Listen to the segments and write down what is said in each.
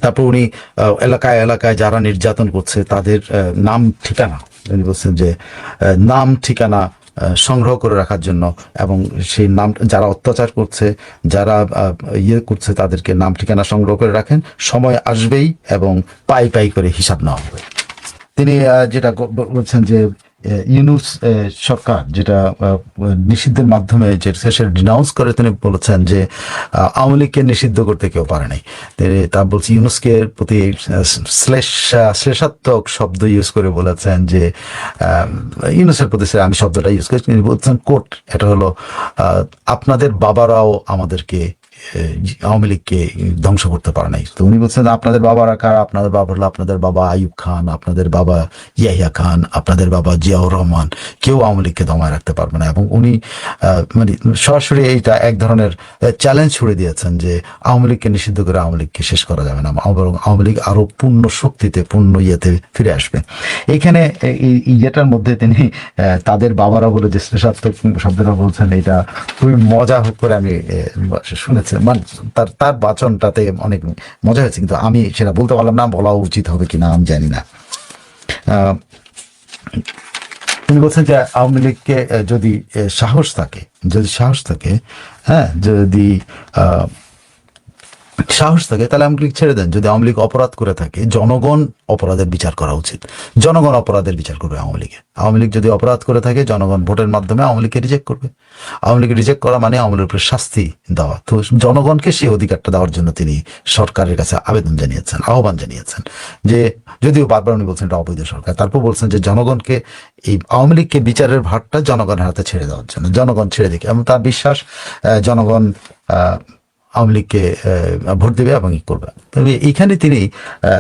তারপর উনি এলাকায় এলাকায় যারা নির্যাতন করছে তাদের নাম ঠিকানা, উনি বলছেন যে নাম ঠিকানা সংগ্রহ করে রাখার জন্য, এবং সেই নাম যারা অত্যাচার করছে, যারা ইয়ে করছে, তাদেরকে নাম ঠিকানা সংগ্রহ করে রাখেন, সময় আসবেই এবং পাই পাই করে হিসাব নেওয়া হবে। তিনি যেটা বলছেন যে ইউনূস সরকার যেটা নিষিদ্ধের মাধ্যমে যে শেষে ডিনাউন্স করে, তিনি বলেছেন যে আওয়ামী লীগকে নিষিদ্ধ করতে কেউ পারে নাই। তিনি তা বলছি ইউনূসকে প্রতি শ্লেষাত্মক শব্দ ইউজ করে বলেছেন যে ইউনূসের প্রতি, আমি শব্দটা ইউজ করেছি, তিনি বলছেন কোট, এটা হলো আপনাদের বাবারাও আমাদেরকে আওয়ামী লীগকে ধ্বংস করতে পারে নাই। তো উনি বলছেন আপনাদের বাবারা কারা? আপনাদের বাবা হলো আপনাদের বাবা আইয়ুব খান, আপনাদের বাবা ইয়াহিয়া খান, আপনাদের বাবা জিয়াউর রহমান, কেউ আওয়ামী লীগকে দমায় রাখতে পারবে না। এবং উনি মানে সরাসরি এইটা এক ধরনের চ্যালেঞ্জ ছুড়ে দিয়েছেন যে আওয়ামী লীগকে নিষিদ্ধ করে আওয়ামী লীগকে শেষ করা যাবে না, বরং আওয়ামী লীগ আরো পূর্ণ শক্তিতে, পূর্ণ ইয়েতে ফিরে আসবে। এইখানে ইয়েটার মধ্যে তিনি তাদের বাবারা বলে যে শ্লেষাত্মক শব্দটা বলছেন, এটা খুবই মজা করে আমি শুনেছি। মানে তার বাচনটাতে অনেক মজা হয়েছে, কিন্তু আমি সেটা বলতে পারলাম না, বলা উচিত হবে কিনা আমি জানি না। তিনি বলছেন যে আওয়ামী লীগকে যদি সাহস থাকে, হ্যাঁ, যদি সাহস থাকে তাহলে আওয়ামী লীগ ছেড়ে দেন। যদি আওয়ামী লীগ অপরাধ করে থাকে, জনগণ অপরাধের বিচার করা উচিত, জনগণ অপরাধের বিচার করবে আওয়ামী লীগ যদি অপরাধ করে থাকে, জনগণ ভোটের মাধ্যমে আওয়ামী লীগকে রিজেক্ট করবে। আওয়ামী লীগ রিজেক্ট করা মানে আওয়ামী লীগের উপরে শাস্তি দেওয়া। তো জনগণকে সেই অধিকারটা দেওয়ার জন্য তিনি সরকারের কাছে আহ্বান জানিয়েছেন যে, যদিও বারবার উনি বলছেন এটা অবৈধ সরকার, তারপর বলছেন যে জনগণকে, এই আওয়ামী লীগকে বিচারের ভারটা জনগণের হাতে ছেড়ে দেওয়ার জন্য, জনগণ ছেড়ে দেখে, এবং তার বিশ্বাস জনগণ আওয়ামী লীগকে ভোট দেবে এবং করবে। তবে এইখানে তিনি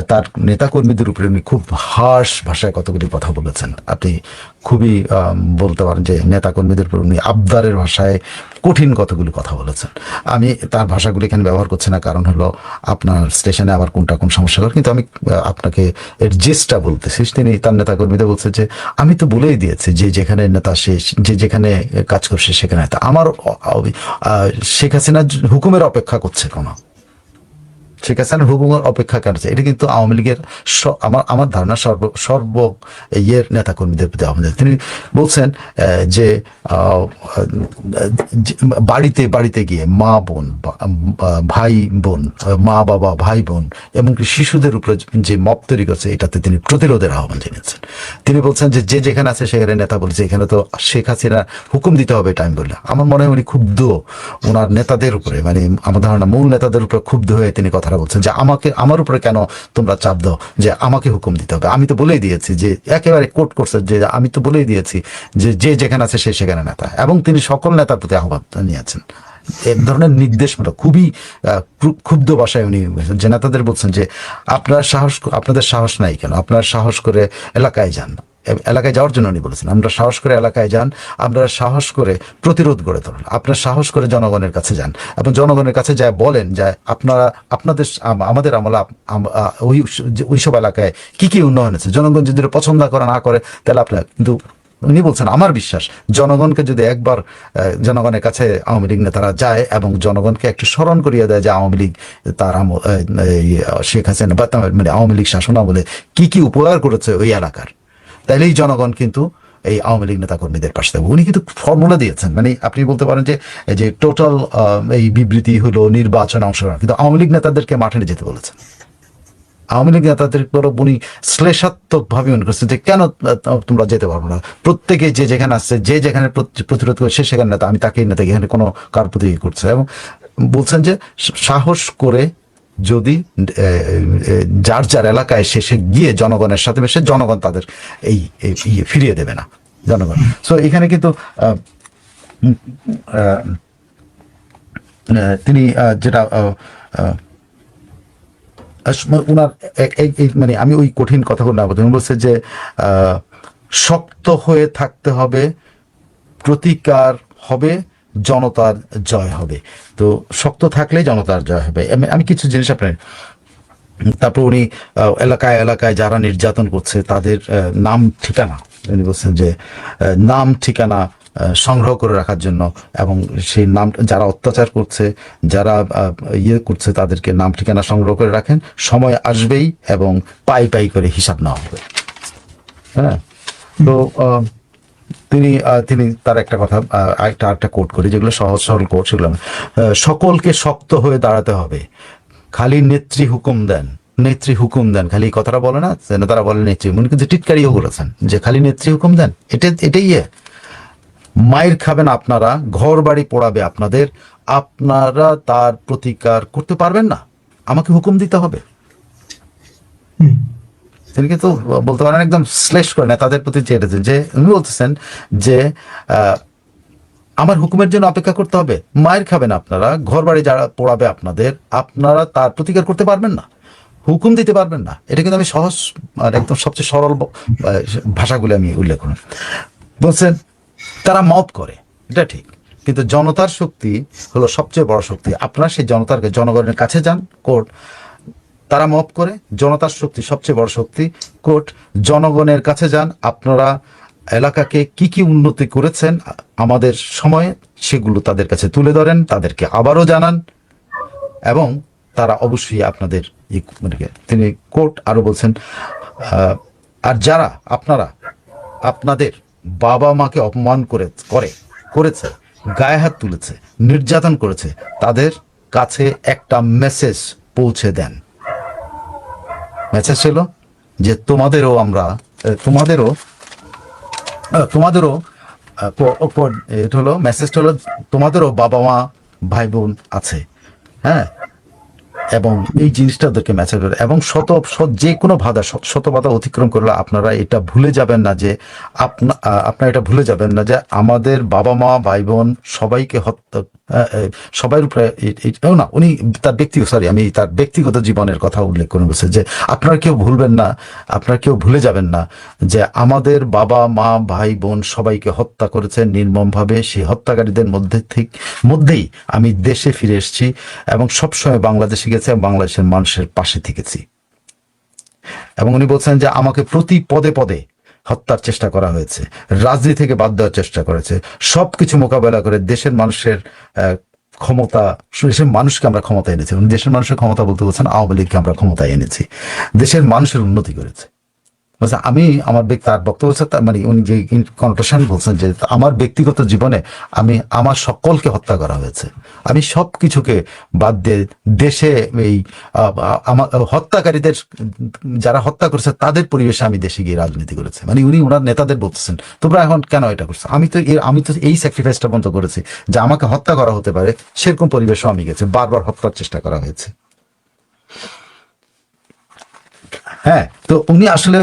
তার নেতাকর্মীদের উপরে উনি খুব হার্শ ভাষায় কতগুলি কথা বলেছেন। আপনি খুবই বলতে পারেন যে নেতাকর্মীদের উপর উনি আবদারের ভাষায় কঠিন কতগুলি কথা বলেছেন। আমি তার ভাষাগুলি এখানে ব্যবহার করছি না, কারণ হলো আপনার স্টেশনে আবার কোনটা কোন সমস্যা করে, কিন্তু আমি আপনাকে এর জিস্টটা বলতেছি। তিনি তার নেতাকর্মীদের বলছে যে আমি তো বলেই দিয়েছি যে যেখানে নেতা যে যেখানে কাজ করছে সেখানে নেতা। আমার শেখ হাসিনার হুকুমের অপেক্ষা করছে কোনো, শেখ হাসিনার হুকুমের অপেক্ষা করছে, এটা কিন্তু আওয়ামী লীগের আমার ধারণা সর্ব ইয়ের নেতা কর্মীদের প্রতি আহ্বান। তিনি বলছেন যে বাড়িতে বাড়িতে গিয়ে মা বোন, ভাই বোন, মা বাবা, ভাই বোন এমনকি শিশুদের উপরে যে মব তৈরি করছে, এটাতে তিনি প্রতিরোধের আহ্বান জানিয়েছেন। তিনি বলছেন যে যে যেখানে আছে সেখানে নেতা বলছে, এখানে তো শেখ হাসিনা হুকুম দিতে হবে টাইম বললে। আমার মনে হয় উনি ক্ষুব্ধ ওনার নেতাদের উপরে, মানে আমার ধারণা মূল নেতাদের উপরে ক্ষুব্ধ হয়ে তিনি কথা বলছেন যে আমার উপরে কেন তোমরা চাপ দাও যে আমাকে হুকুম দিতে হবে। আমি তো বলেই দিয়েছি, যে একেবারে কোট করছে যে আমি তো বলেই দিয়েছি যে যে যেখানে আছে সে সেখানে নেতা। এবং তিনি সকল নেতার প্রতি আহ্বান নিয়েছেন এক ধরনের নির্দেশমূলক, খুবই ক্ষুব্ধ ভাষায় উনি যে নেতাদের বলছেন যে আপনাদের সাহস নাই কেন? আপনারা সাহস করে এলাকায় যান। এলাকায় যাওয়ার জন্য উনি বলেছেন আমরা সাহস করে এলাকায় যান, আপনারা সাহস করে প্রতিরোধ গড়ে তোলেন, আপনারা সাহস করে জনগণের কাছে যান এবং জনগণের কাছে যায় বলেন যে আপনারা আমাদের আমলে ওইসব এলাকায় কি উন্নয়ন হয়েছে। জনগণ যদি পছন্দ করে না করে তাহলে আপনারা, কিন্তু উনি বলছেন আমার বিশ্বাস জনগণকে যদি একবার জনগণের কাছে আওয়ামী লীগ নেতারা যায় এবং জনগণকে একটু স্মরণ করিয়ে দেয় যে আওয়ামী লীগ তার শেখ হাসিনা বা মানে আওয়ামী লীগ শাসন আমলে কি উপকার করেছে ওই এলাকার, তাইলেই জনগণ কিন্তু এই আওয়ামী লীগ নেতা কর্মীদের পাশে থাকবে। উনি কিন্তু ফর্মুলা দিয়েছেন, মানে আপনি বলতে পারেন যে টোটাল এই বিবৃতি হলো নির্বাচনে অংশগ্রহণ, কিন্তু আওয়ামী লীগ নেতাদেরকে মাঠে যেতে বলেছেন। আওয়ামী লীগ নেতাদের উনি শ্লেষাত্মক ভাবে মনে করছেন যে কেন তোমরা যেতে পারবো না, প্রত্যেকে যে যেখানে আসছে, যে যেখানে প্রতিরোধ করে সে সেখানে নেতা, আমি তাকেই নেতা, এখানে কোনো কার প্রতি করছে। এবং বলছেন যে সাহস করে যদি যার এলাকায় সে গিয়ে জনগণের সাথে মেশে, জনগণ তাদের এই ফিরিয়ে দেবে না জনগণ। সো এখানে কিন্তু তিনি যেটা উনার মানে আমি ওই কঠিন কথাগুলো না বলতে, বলছে যে শক্ত হয়ে থাকতে হবে, প্রতিকার হবে, জনতার জয় হবে। তো শক্ত থাকলে জনতার জয় হবে। আমি কিছু জিনিস আপনার, তারপর উনি এলাকায় এলাকায় যারা নির্যাতন করছে তাদের নাম ঠিকানা, উনি বলছেন যে নাম ঠিকানা সংগ্রহ করে রাখার জন্য, এবং সেই নাম যারা অত্যাচার করছে, যারা ইয়ে করছে, তাদেরকে নাম ঠিকানা সংগ্রহ করে রাখেন, সময় আসবেই এবং পাই পাই করে হিসাব নেওয়া হবে। হ্যাঁ, তো তিনি তার একটা কথা, একটা কোট করি, যেগুলো সহজ সরল কোট, সেগুলো সকলকে শক্ত হয়ে দাঁড়াতে হবে, খালি নেত্রী হুকুম দেন, নেত্রী হুকুম দেন, খালি এই কথাটা বলে না, তারা বলে নেত্রী, মনে কিন্তু টিটকারিও করেছেন যে খালি নেত্রী হুকুম দেন, এটাই মায়ের খাবেন আপনারা, ঘর বাড়ি পোড়াবে আপনাদের, আপনারা তার প্রতিকার করতে পারবেন না, আমাকে হুকুম দিতে হবে। তিনি কিন্তু বলতে পারেন একদম শ্লেষ করে নেতাদের প্রতি চেয়েছেন, যে উনি বলতেছেন যে আমার হুকুমের জন্য অপেক্ষা করতে হবে, মায়ের খাবেন আপনারা, ঘর বাড়ি যারা পোড়াবে আপনাদের, আপনারা তার প্রতিকার করতে পারবেন না, হুকুম দিতে পারবেন না। এটা কিন্তু আমি সহজ আর একদম সবচেয়ে সরল ভাষাগুলো আমি উল্লেখ করি। বলছেন তারা মত করে, এটা ঠিক, কিন্তু জনতার শক্তি হলো সবচেয়ে বড় শক্তি। আপনারা সেই জনগণের কাছে যান, কোর্ট, তারা মত করে, জনতার শক্তি সবচেয়ে বড় শক্তি, কোর্ট, জনগণের কাছে যান, আপনারা এলাকাকে কি কি উন্নতি করেছেন আমাদের সময়ে, সেগুলো তাদের কাছে তুলে ধরেন, তাদেরকে আবারও জানান, এবং তারা অবশ্যই আপনাদের তিনি কোর্ট আরো বলছেন, আর যারা আপনাদের বাবা মাকে অপমান করেছে, গায়ে হাত তুলেছে, নির্যাতন করেছে, তাদের কাছে একটা মেসেজ পৌঁছে দেন। মেসেজ ছিল যে তোমাদেরও এটা হলো মেসেজটা হলো তোমাদেরও বাবা মা ভাই বোন আছে, হ্যাঁ, এবং এই জিনিসটা ওদেরকে ম্যাচেজ করে, এবং যে কোনো শত বাধা অতিক্রম করলে আপনারা এটা ভুলে যাবেন না যে আপনারা এটা ভুলে যাবেন না যে আমাদের বাবা মা ভাই বোন সবাইকে হত্যা, সবার উপরে না, উনি তার আমি তার ব্যক্তিগত জীবনের কথা উল্লেখ করে বলছে যে আপনারা কেউ ভুলে যাবেন না যে আমাদের বাবা মা ভাই বোন সবাইকে হত্যা করেছে নির্মমভাবে, সেই হত্যাকারীদের মধ্যেই আমি দেশে ফিরে এসেছি এবং সবসময় বাংলাদেশে গেছি এবং বাংলাদেশের মানুষের পাশে থেকেছি। এবং উনি বলছেন যে আমাকে প্রতি পদে পদে হত্যার চেষ্টা করা হয়েছে, রাজনীতি থেকে বাদ দেওয়ার চেষ্টা করেছে, সবকিছু মোকাবেলা করে দেশের মানুষের ক্ষমতা, দেশের মানুষকে আমরা ক্ষমতা এনেছি। দেশের মানুষের ক্ষমতা বলতে বলছেন আওয়ামী লীগকে আমরা ক্ষমতায় এনেছি, দেশের মানুষের উন্নতি করেছে। আমি আমার তার বক্তব্য মানে উনি যে কনটেশন বলছেন যে আমার ব্যক্তিগত জীবনে আমার সকলকে হত্যা করা হয়েছে, আমি সবকিছুকে বাদ দিয়ে দেশে এই আমার হত্যাকারীদের যারা হত্যা করেছে তাদের পরিবেশে আমি দেশে গিয়ে রাজনীতি করেছে। মানে উনি ওনার নেতাদের বলতেছেন তোমরা এখন কেন এটা করছো, আমি তো এই স্যাক্রিফাইসটা বন্ধ করেছি যে আমাকে হত্যা করা হতে পারে, সেরকম পরিবেশও আমি গেছি, বারবার হত্যার চেষ্টা করা হয়েছে। হ্যাঁ, তো উনি আসলে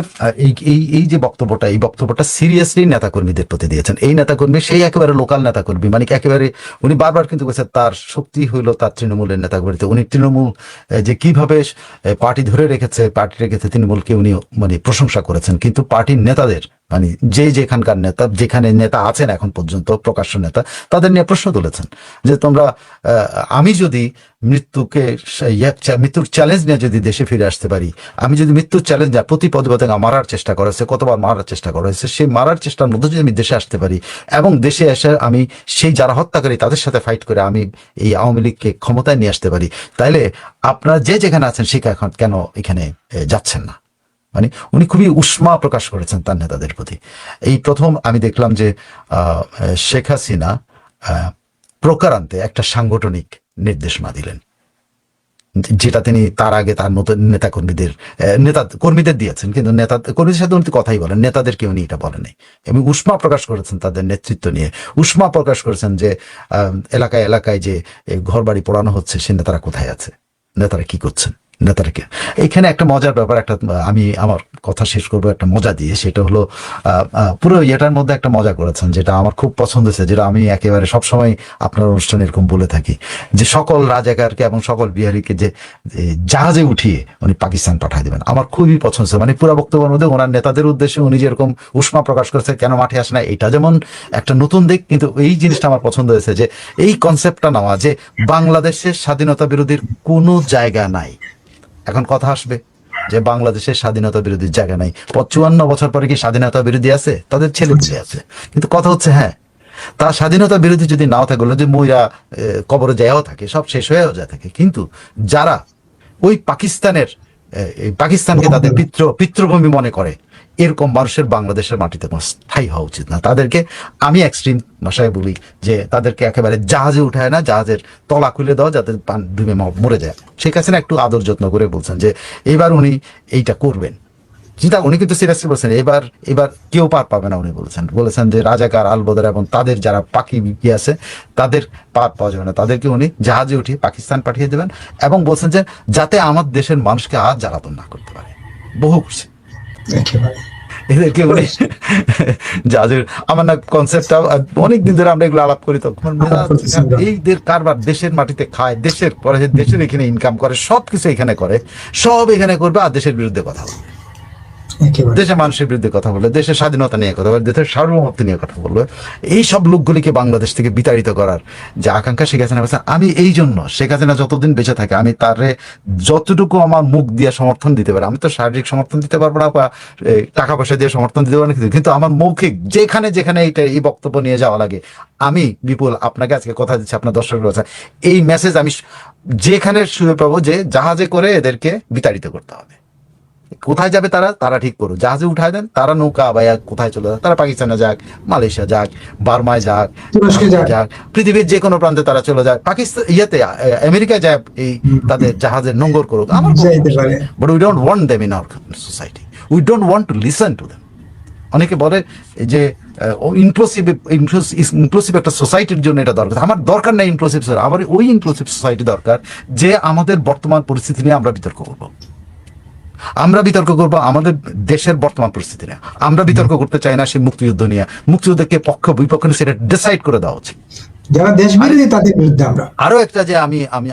এই যে বক্তব্যটা সিরিয়াসলি নেতাকর্মীদের প্রতি দিয়েছেন। এই নেতাকর্মী সেই একেবারে লোকাল নেতাকর্মী, মানে একেবারে উনি বারবার কিন্তু বলছেন তার শক্তি হইল তার তৃণমূলের নেতাকর্মীতে। উনি তৃণমূল যে কিভাবে পার্টি ধরে রেখেছে তৃণমূলকে উনি মানে প্রশংসা করেছেন, কিন্তু পার্টির নেতাদের মানে যেখানকার নেতা, যেখানে নেতা আছেন এখন পর্যন্ত প্রকাশ্য নেতা, তাদের নিয়ে প্রশ্ন তুলেছেন যে তোমরা আমি যদি মৃত্যুর চ্যালেঞ্জ নিয়ে যদি দেশে ফিরে আসতে পারি, আমি যদি মৃত্যুর চ্যালেঞ্জ প্রতি পদে পদে মারার চেষ্টা করা হয়েছে, কতবার মারার চেষ্টা করা হয়েছে, সেই মারার চেষ্টার মধ্যে যদি আমি দেশে আসতে পারি এবং দেশে এসে আমি সেই যারা হত্যাকারী তাদের সাথে ফাইট করে আমি এই আওয়ামী লীগকে ক্ষমতায় নিয়ে আসতে পারি, তাইলে আপনারা যেখানে আছেন সেখানে এখন কেন এখানে যাচ্ছেন না। মানে উনি খুবই উষ্মা প্রকাশ করেছেন তার নেতাদের প্রতি। এই প্রথম আমি দেখলাম যে শেখ হাসিনা প্রকারান্তে একটা সাংগঠনিক নির্দেশনা দিলেন, যেটা তিনি তার আগে তার নতুন কর্মীদের দিয়েছেন, কিন্তু কর্মীদের সাথে উনি কথাই বলেন, নেতাদেরকে উনি এটা বলেন নাই। এবং উষ্মা প্রকাশ করেছেন তাদের নেতৃত্ব নিয়ে, উষ্মা প্রকাশ করেছেন যে এলাকায় এলাকায় যে ঘর বাড়ি পোড়ানো হচ্ছে সে নেতারা কোথায় আছে, নেতারা কি করছেন, নেতারাকে। এইখানে একটা মজার ব্যাপার, আমি আমার কথা শেষ করবো একটা মজা দিয়ে, সেটা হলো পুরো এটার মধ্যে একটা মজা করেছেন যেটা আমার খুব পছন্দ হয়েছে, যেটা আমি একেবারে সবসময় আপনার অনুষ্ঠানে এরকম বলে থাকি, যে সকল রাজাকারকে এবং সকল বিহারীকে যে জাহাজে উঠিয়ে উনি পাকিস্তান পাঠিয়ে দেবেন। আমার খুবই পছন্দ হয়েছে, মানে পুরো বক্তব্যের মধ্যে ওনার নেতাদের উদ্দেশ্যে উনি যেরকম উষ্মা প্রকাশ করেছে কেন মাঠে আসে না, এটা যেমন একটা নতুন দিক, কিন্তু এই জিনিসটা আমার পছন্দ হয়েছে যে এই কনসেপ্টটা নেওয়া যে বাংলাদেশের স্বাধীনতা বিরোধীর কোনো জায়গা নাই। এখন কথা আসবে যে বাংলাদেশের স্বাধীনতা বিরোধীর জায়গা নাই, 54 বছর পরে কি স্বাধীনতা বিরোধী আছে? তাদের ছেলে আছে। কিন্তু কথা হচ্ছে হ্যাঁ, তার স্বাধীনতা বিরোধী যদি নাও থাকে, যে মইরা কবরে যাওয়া থাকে, সব শেষ হয়েও যায় থাকে, কিন্তু যারা ওই পাকিস্তানের এই পাকিস্তানকে তাদের পিতৃভূমি মনে করে, এরকম মানুষের বাংলাদেশের মাটিতে কোনো স্থায়ী হওয়া উচিত না। তাদেরকে আমি এক্সট্রিম ভাষায় বলি যে তাদেরকে একেবারে জাহাজে উঠায় না, জাহাজের তলা খুলে দাও যাতে পান ডুবে মরে যায়। শেখ হাসিনা একটু আদর যত্ন করে বলছেন যে এবার উনি এইটা করবেন, চিন্তা উনি কিন্তু সিরিয়াসলি বলছেন এবার কেউ পার পাবে না। উনি বলেছেন যে রাজাকার, আলবদর এবং তাদের যারা পাখি বিকি আছে তাদের পার পাওয়া যাবে না, তাদেরকে উনি জাহাজে উঠিয়ে পাকিস্তান পাঠিয়ে দেবেন, এবং বলছেন যে যাতে আমার দেশের মানুষকে আর জ্বালাতন না করতে পারে। বহু খুশি এদেরকে উনি জাহাজের, আমার না কনসেপ্টটা অনেকদিন ধরে আমরা এগুলো আলাপ করি, তখন এইদের কারবার দেশের মাটিতে খায়, দেশের পরে দেশের এখানে ইনকাম করে, সবকিছু এখানে করে, সব এখানে করবে, আর দেশের বিরুদ্ধে কথা বলবে, দেশের মানুষের বিরুদ্ধে কথা বলবে, দেশের স্বাধীনতা নিয়ে কথা বলবে, দেশের সার্বভৌমত্ব নিয়ে কথা বলবে। এই সব লোকগুলিকে বাংলাদেশ থেকে বিতাড়িত করার যে আকাঙ্ক্ষা শেখ হাসিনা বলছে, আমি এই জন্য শেখ হাসিনা যতদিন বেঁচে থাকে আমি তারে যতটুকু আমার মুখ দিয়ে সমর্থন দিতে পারি, আমি তো শারীরিক সমর্থন দিতে পারবো না বা টাকা পয়সা দিয়ে সমর্থন দিতে পারবো না, কিন্তু আমার মৌখিক যেখানে যেখানে এই বক্তব্য নিয়ে যাওয়া লাগে, আমি বিপুল আপনাকে আজকে কথা দিচ্ছি, আপনার দর্শক রয়েছে, এই মেসেজ আমি যেখানে শুনে পাবো যে জাহাজে করে এদেরকে বিতাড়িত করতে হবে। কোথায় যাবে তারা ঠিক করো, জাহাজে উঠায় দেন, তারা নৌকা বাইয়া কোথায় চলে যায়, তারা পাকিস্তানে যাক, মালয়েশিয়া যাক, বার্মায় যাক, পৃথিবীর যে কোনো প্রান্তে তারা চলে যায়, পাকিস্তান আমেরিকায় যায়, এই তাদের জাহাজের নোঙ্গর করুক, আমার, but we don't want them in our society, we don't want to listen to them. অনেকে বলে যে ইনক্লুসিভ একটা সোসাইটির জন্য এটা দরকার, আমার দরকার নাই ইনক্লুসিভ, আমার ওই ইনক্লুসিভ সোসাইটি দরকার যে আমাদের বর্তমান পরিস্থিতি নিয়ে আমরা বিতর্ক করবো, আমাদের দেশের বর্তমান পরিস্থিতি নিয়ে আমরা বিতর্ক করতে চাই না। সেই মুক্তিযুদ্ধ নিয়ে, মুক্তিযুদ্ধকে পক্ষ বিপক্ষ নিয়ে সেটা ডিসাইড করে দেওয়া উচিত, যারা দেশ বিরোধী তাদের বিরুদ্ধে। আমরা আরো একটা যে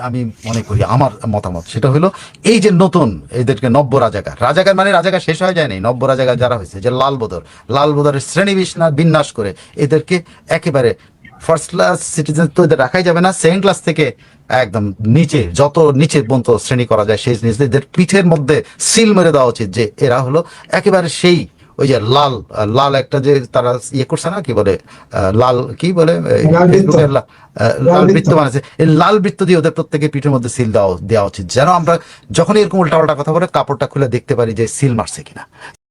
আমি মনে করি, আমার মতামত সেটা হলো, এই যে নতুন এদেরকে নব্য রাজাকার মানে রাজাকার শেষ হয়ে যায় নাই, নব্য রাজাকার যারা হয়েছে, যে লালবদরের শ্রেণী বিন্যাস করে এদেরকে একেবারে ফার্স্ট ক্লাস সিটিজেন তো এদের রাখাই যাবে না, সেকেন্ড ক্লাস থেকে একদম নিচে, যত নিচে পর্যন্ত শ্রেণী করা যায় সেই জিনিস এদের পিঠের মধ্যে সিল মেরে দেওয়া উচিত, যে এরা হলো একেবারে সেই ওই যে লাল একটা যে তারা করছে না, কি বলে লাল কি বলে লাল বৃত্ত বানাচ্ছে, এই লাল বৃত্ত দিয়ে ওদের প্রত্যেকের পিঠের মধ্যে সিল দেওয়া উচিত, যেন আমরা যখন এরকম উল্টা কথা বলে কাপড়টা খুলে দেখতে পারি যে সিল মারছে কিনা।